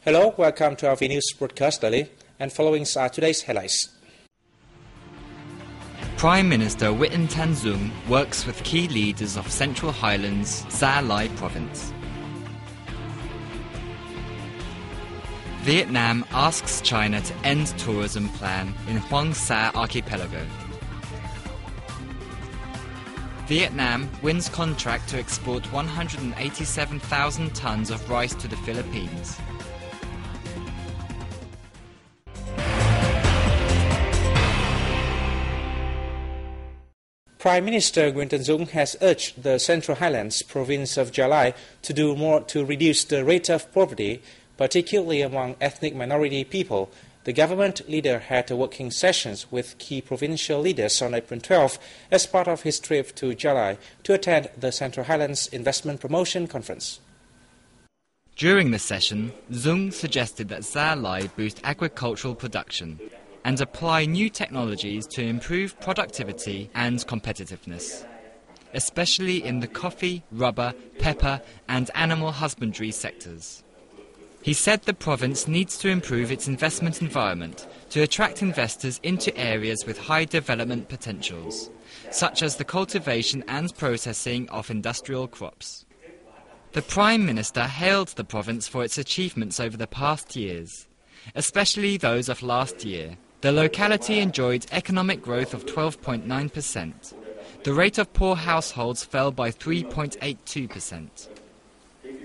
Hello, welcome to our VNA broadcast daily, and following are today's headlines. Prime Minister Win Tanzung works with key leaders of Central Highlands, Gia Lai Province. Vietnam asks China to end tourism plan in Hoàng Sa Archipelago. Vietnam wins contract to export 187,000 tons of rice to the Philippines. Prime Minister Win Tanzung has urged the Central Highlands province of Gia Lai to do more to reduce the rate of poverty, particularly among ethnic minority people. The government leader had working sessions with key provincial leaders on April 12 as part of his trip to Gia Lai to attend the Central Highlands Investment Promotion Conference. During the session, Zung suggested that Gia Lai boost agricultural production and apply new technologies to improve productivity and competitiveness, especially in the coffee, rubber, pepper and animal husbandry sectors. He said the province needs to improve its investment environment to attract investors into areas with high development potentials, such as the cultivation and processing of industrial crops. The Prime Minister hailed the province for its achievements over the past years, especially those of last year. The locality enjoyed economic growth of 12.9%. The rate of poor households fell by 3.82%.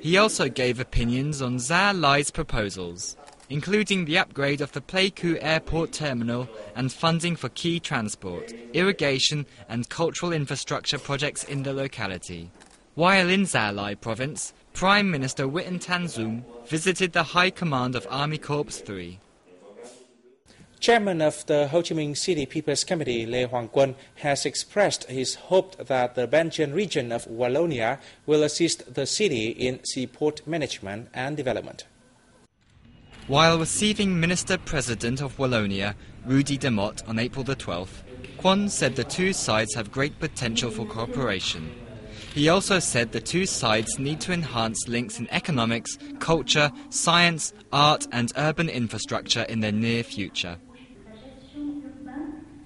He also gave opinions on Gia Lai's proposals, including the upgrade of the Pleiku Airport Terminal and funding for key transport, irrigation and cultural infrastructure projects in the locality. While in Gia Lai Province, Prime Minister Win Tanzung visited the High Command of Army Corps 3. Chairman of the Ho Chi Minh City People's Committee, Lê Hoàng Quân, has expressed his hope that the Belgian region of Wallonia will assist the city in seaport management and development. While receiving Minister-President of Wallonia, Rudy de Mott, on April the 12th, Quan said the two sides have great potential for cooperation. He also said the two sides need to enhance links in economics, culture, science, art and urban infrastructure in the near future.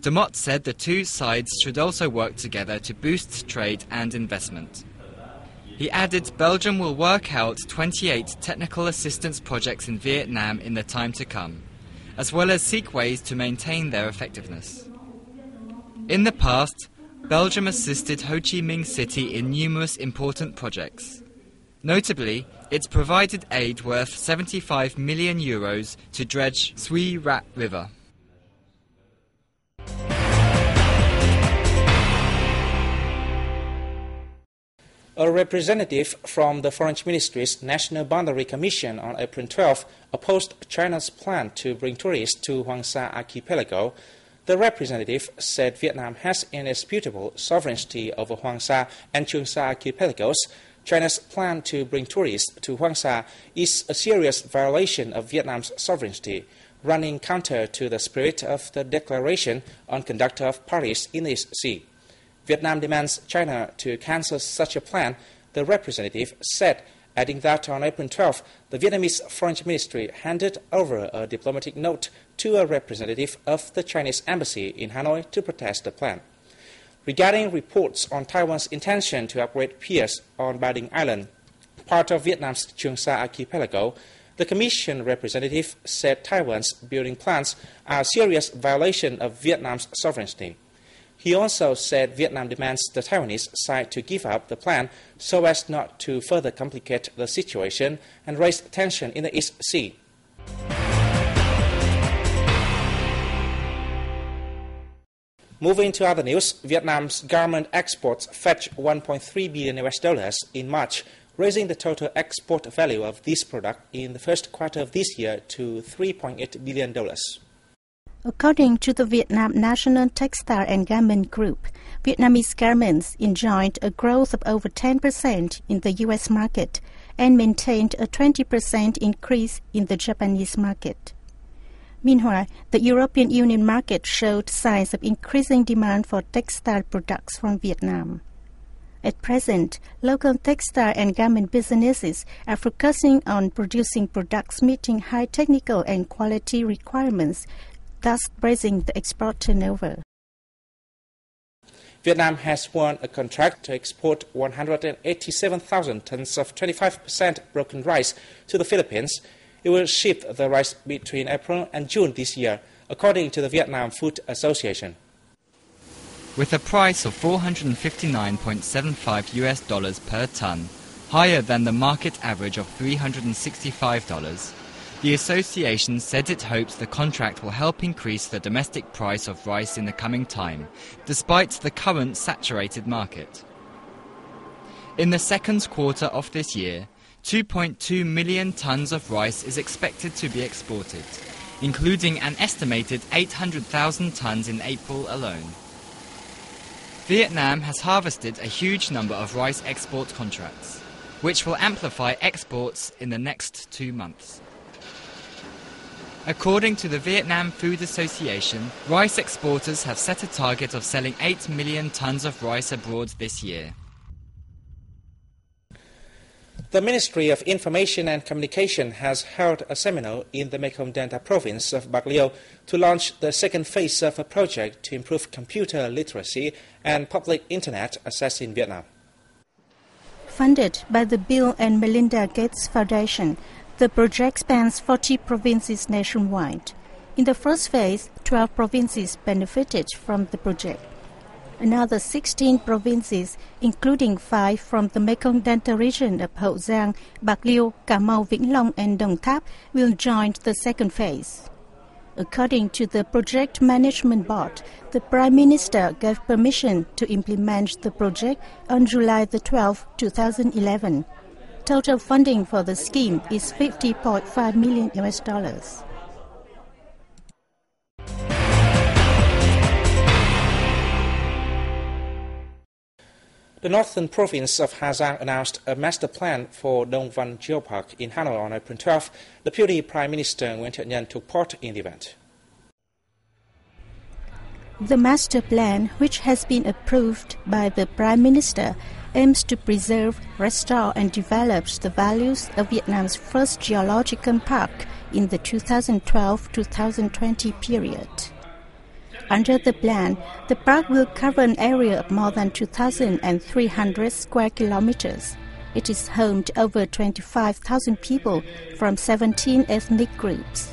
De Mott said the two sides should also work together to boost trade and investment. He added Belgium will work out 28 technical assistance projects in Vietnam in the time to come, as well as seek ways to maintain their effectiveness. In the past, Belgium assisted Ho Chi Minh City in numerous important projects. Notably, it provided aid worth €75 million to dredge Sui Rat River. A representative from the Foreign Ministry's National Boundary Commission on April 12 opposed China's plan to bring tourists to Hoàng Sa Archipelago. The representative said Vietnam has indisputable sovereignty over Hoàng Sa and Trường Sa archipelagos. China's plan to bring tourists to Hoàng Sa is a serious violation of Vietnam's sovereignty, running counter to the spirit of the Declaration on Conduct of Parties in the East Sea. Vietnam demands China to cancel such a plan, the representative said, adding that on April 12, the Vietnamese Foreign Ministry handed over a diplomatic note to a representative of the Chinese embassy in Hanoi to protest the plan. Regarding reports on Taiwan's intention to upgrade piers on Ba Ding Island, part of Vietnam's Trường Sa archipelago, the Commission representative said Taiwan's building plans are a serious violation of Vietnam's sovereignty. He also said Vietnam demands the Taiwanese side to give up the plan so as not to further complicate the situation and raise tension in the East Sea. Moving to other news, Vietnam's garment exports fetched $1.3 billion in March, raising the total export value of this product in the first quarter of this year to $3.8 billion. According to the Vietnam National Textile and Garment Group, Vietnamese garments enjoyed a growth of over 10% in the U.S. market and maintained a 20% increase in the Japanese market. Meanwhile, the European Union market showed signs of increasing demand for textile products from Vietnam. At present, local textile and garment businesses are focusing on producing products meeting high technical and quality requirements, thus raising the export turnover. Vietnam has won a contract to export 187,000 tons of 25% broken rice to the Philippines. It will ship the rice between April and June this year, according to the Vietnam Food Association. With a price of $459.75 per ton, higher than the market average of $365, the association said it hopes the contract will help increase the domestic price of rice in the coming time, despite the current saturated market. In the second quarter of this year, 2.2 million tons of rice is expected to be exported, including an estimated 800,000 tons in April alone. Vietnam has harvested a huge number of rice export contracts, which will amplify exports in the next 2 months. According to the Vietnam Food Association, rice exporters have set a target of selling 8 million tons of rice abroad this year. The Ministry of Information and Communication has held a seminar in the Mekong Delta province of Bạc Liêu to launch the second phase of a project to improve computer literacy and public internet access in Vietnam. Funded by the Bill and Melinda Gates Foundation, the project spans 40 provinces nationwide. In the first phase, 12 provinces benefited from the project. Another 16 provinces, including 5 from the Mekong Delta region of Hậu Giang, Bạc Liêu, Cà Mau, Vĩnh Long and Đồng Tháp, will join the second phase. According to the Project Management Board, the Prime Minister gave permission to implement the project on July 12, 2011. Total funding for the scheme is $50.5 million. The northern province of Hà Giang announced a master plan for Dong Văn Geopark in Hanoi on April 12. Deputy Prime Minister Nguyễn Thiện Nhân took part in the event. The master plan, which has been approved by the Prime Minister, aims to preserve, restore and develop the values of Vietnam's first geological park in the 2012-2020 period. Under the plan, the park will cover an area of more than 2,300 square kilometers. It is home to over 25,000 people from 17 ethnic groups.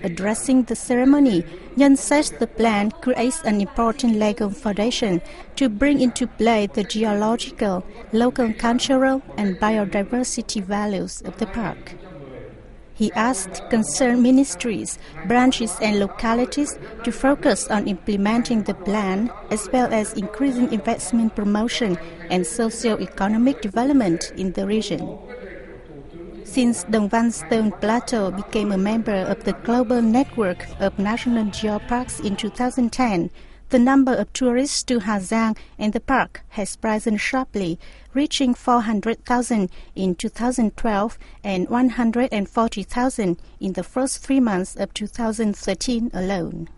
Addressing the ceremony, Nhân said the plan creates an important legal foundation to bring into play the geological, local cultural and biodiversity values of the park. He asked concerned ministries, branches and localities to focus on implementing the plan as well as increasing investment promotion and socio-economic development in the region. Since Đồng Văn Stone Plateau became a member of the global network of national geoparks in 2010, the number of tourists to Hà Giang and the park has risen sharply, reaching 400,000 in 2012 and 140,000 in the first 3 months of 2013 alone.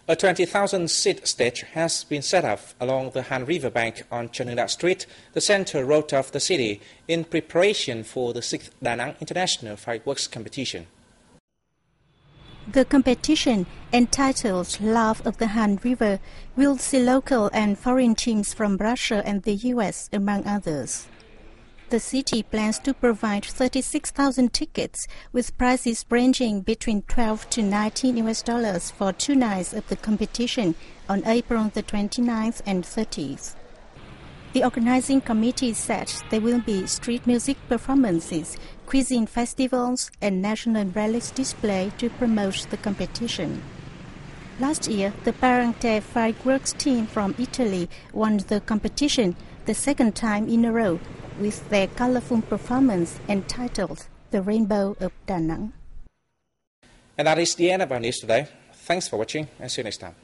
A 20,000-seat stage has been set up along the Han River bank on Chanundat Street, the center road of the city, in preparation for the 6th Da Nang International Fireworks Competition. The competition, entitled Love of the Han River, will see local and foreign teams from Russia and the US, among others. The city plans to provide 36,000 tickets, with prices ranging between $12 to $19 for 2 nights of the competition on April the 29th and 30th. The organizing committee said there will be street music performances, cuisine festivals, and national relics display to promote the competition. Last year, the Parente fireworks team from Italy won the competition the second time in a row with their colorful performance entitled The Rainbow of Da Nang. And that is the end of our news today. Thanks for watching and see you next time.